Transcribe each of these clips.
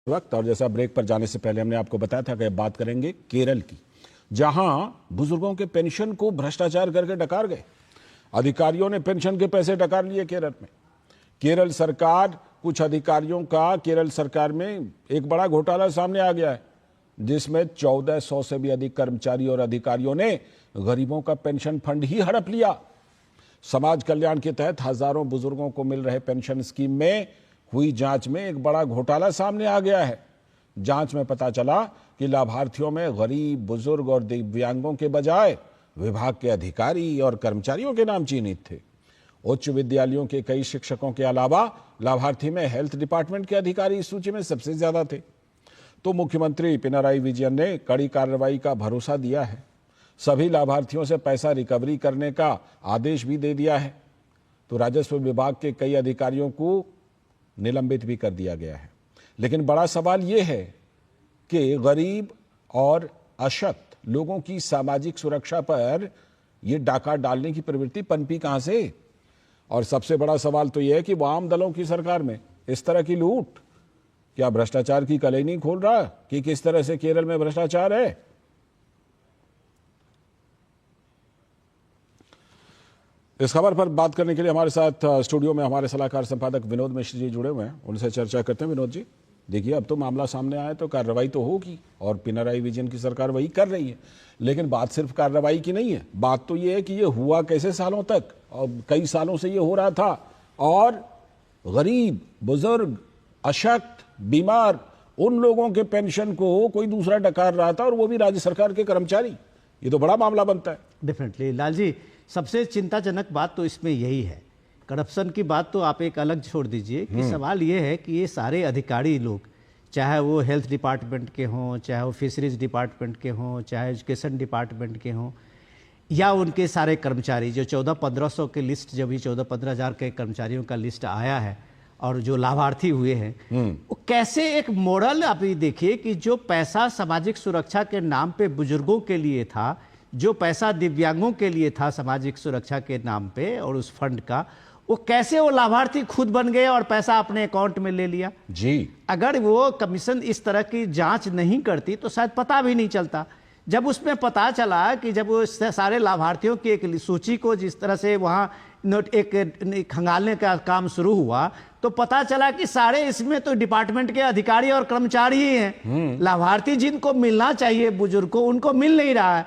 वक्त। और जैसा ब्रेक पर जाने से पहले हमने आपको बताया था कि बात करेंगे केरल की, जहां बुजुर्गों के पेंशन को भ्रष्टाचार करके डकार गए। अधिकारियों ने पेंशन के पैसे डकार लिए केरल में। केरल सरकार, कुछ अधिकारियों का केरल सरकार में एक बड़ा घोटाला सामने आ गया है, जिसमें 1400 से भी अधिक कर्मचारी और अधिकारियों ने गरीबों का पेंशन फंड ही हड़प लिया। समाज कल्याण के तहत हजारों बुजुर्गों को मिल रहे पेंशन स्कीम में हुई जांच में एक बड़ा घोटाला सामने आ गया है। जांच में पता चला कि लाभार्थियों में गरीब, बुजुर्ग और दिव्यांगों के बजाय विभाग के अधिकारी और कर्मचारियों के नाम चयनित थे। उच्च विद्यालयों के कई शिक्षकों के अलावा लाभार्थी में हेल्थ डिपार्टमेंट के अधिकारी इस सूची में सबसे ज्यादा थे। तो मुख्यमंत्री पिनराई विजयन ने कड़ी कार्रवाई का भरोसा दिया है। सभी लाभार्थियों से पैसा रिकवरी करने का आदेश भी दे दिया है। तो राजस्व विभाग के कई अधिकारियों को निलंबित भी कर दिया गया है। लेकिन बड़ा सवाल यह है कि गरीब और अशक्त लोगों की सामाजिक सुरक्षा पर यह डाका डालने की प्रवृत्ति पनपी कहां से? और सबसे बड़ा सवाल तो यह है कि वाम दलों की सरकार में इस तरह की लूट क्या भ्रष्टाचार की कलई नहीं खोल रहा कि किस तरह से केरल में भ्रष्टाचार है? इस खबर पर बात करने के लिए हमारे साथ स्टूडियो में हमारे सलाहकार संपादक विनोद मिश्र जी जुड़े हुए हैं। उनसे चर्चा करते हैं। विनोद जी, देखिए, अब तो मामला सामने आया तो कार्रवाई तो होगी और पिनराई विजयन की सरकार वही कर रही है। लेकिन बात सिर्फ कार्रवाई की नहीं है, बात तो ये है कि ये हुआ कैसे सालों तक, और कई सालों से ये हो रहा था। और गरीब, बुजुर्ग, अशक्त, बीमार, उन लोगों के पेंशन को कोई दूसरा डकार रहा था, और वो भी राज्य सरकार के कर्मचारी। ये तो बड़ा मामला बनता है। डेफिनेटली लाल जी, सबसे चिंताजनक बात तो इसमें यही है। करप्शन की बात तो आप एक अलग छोड़ दीजिए कि सवाल ये है कि ये सारे अधिकारी लोग, चाहे वो हेल्थ डिपार्टमेंट के हों, चाहे वो फिशरीज डिपार्टमेंट के हों, चाहे एजुकेशन डिपार्टमेंट के हों, या उनके सारे कर्मचारी जो 14-1500 के लिस्ट, जब भी 14-15 हज़ार के कर्मचारियों का लिस्ट आया है और जो लाभार्थी हुए हैं, वो कैसे एक मॉडल आप ये देखिए कि जो पैसा सामाजिक सुरक्षा के नाम पे बुजुर्गों के लिए था, जो पैसा दिव्यांगों के लिए था सामाजिक सुरक्षा के नाम पे और उस फंड का, वो कैसे वो लाभार्थी खुद बन गए और पैसा अपने अकाउंट में ले लिया जी। अगर वो कमीशन इस तरह की जांच नहीं करती तो शायद पता भी नहीं चलता। जब उसमें पता चला कि जब वो सारे लाभार्थियों की एक सूची को जिस तरह से वहाँ नोट एक खंगालने का काम शुरू हुआ, तो पता चला कि सारे इसमें तो डिपार्टमेंट के अधिकारी और कर्मचारी ही हैं। लाभार्थी जिनको मिलना चाहिए बुजुर्ग को, उनको मिल नहीं रहा है।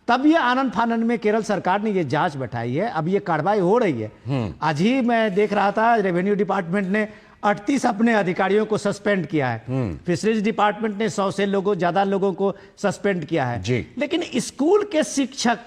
तब ये आनंद फानंद में केरल सरकार ने ये जांच बैठाई है। अब ये कार्रवाई हो रही है। आज ही मैं देख रहा था, रेवेन्यू डिपार्टमेंट ने 38 अपने अधिकारियों को सस्पेंड किया है। फिशरीज डिपार्टमेंट ने 100 से ज्यादा लोगों को सस्पेंड किया है। लेकिन स्कूल के शिक्षक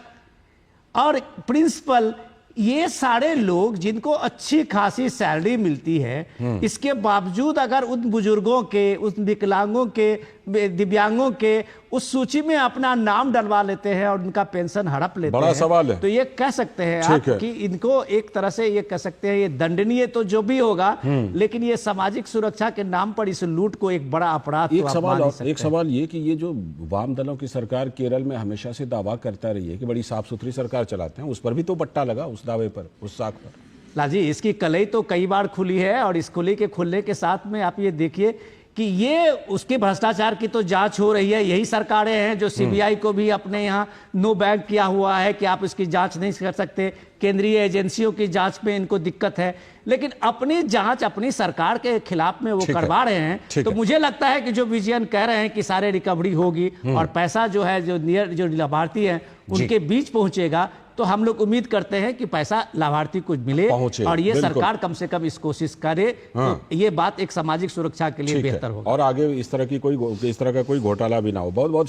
और प्रिंसिपल, ये सारे लोग जिनको अच्छी खासी सैलरी मिलती है, इसके बावजूद अगर उन बुजुर्गों के, उन विकलांगों के, दिव्यांगों के उस सूची में अपना नाम डलवा लेते हैं और उनका पेंशन हड़प लेते हैं, बड़ा सवाल है। तो ये कह सकते हैं आप कि इनको एक तरह से ये कह सकते हैं ये दंडनीय तो जो भी होगा, लेकिन ये सामाजिक सुरक्षा के नाम पर इस लूट को एक बड़ा अपराध। एक सवाल ये कि ये जो वाम दलों की सरकार केरल में हमेशा से दावा करता रही है कि बड़ी साफ सुथरी सरकार चलाते हैं, उस पर भी तो पट्टा लगा, उस दावे पर, उस साख पर। लाजी, इसकी कलई तो कई बार खुली है, और इस खुली के खुलने के साथ में आप ये देखिए कि ये उसके भ्रष्टाचार की तो जांच हो रही है। यही सरकारें हैं जो सीबीआई को भी अपने यहाँ नो बैग किया हुआ है कि आप इसकी जांच नहीं कर सकते। केंद्रीय एजेंसियों की जांच में इनको दिक्कत है, लेकिन अपनी जांच अपनी सरकार के खिलाफ में वो करवा रहे हैं। तो मुझे लगता है कि जो विजयन कह रहे हैं कि सारे रिकवरी होगी और पैसा जो है जो लाभार्थी हैं उनके बीच पहुंचेगा, तो हम लोग उम्मीद करते हैं कि पैसा लाभार्थी को मिले और ये सरकार कम से कम इस कोशिश करे। तो ये बात एक सामाजिक सुरक्षा के लिए बेहतर होगा और आगे इस तरह का कोई घोटाला भी ना हो। बहुत बहुत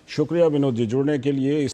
शुक्रिया विनोद जी जुड़ने के लिए।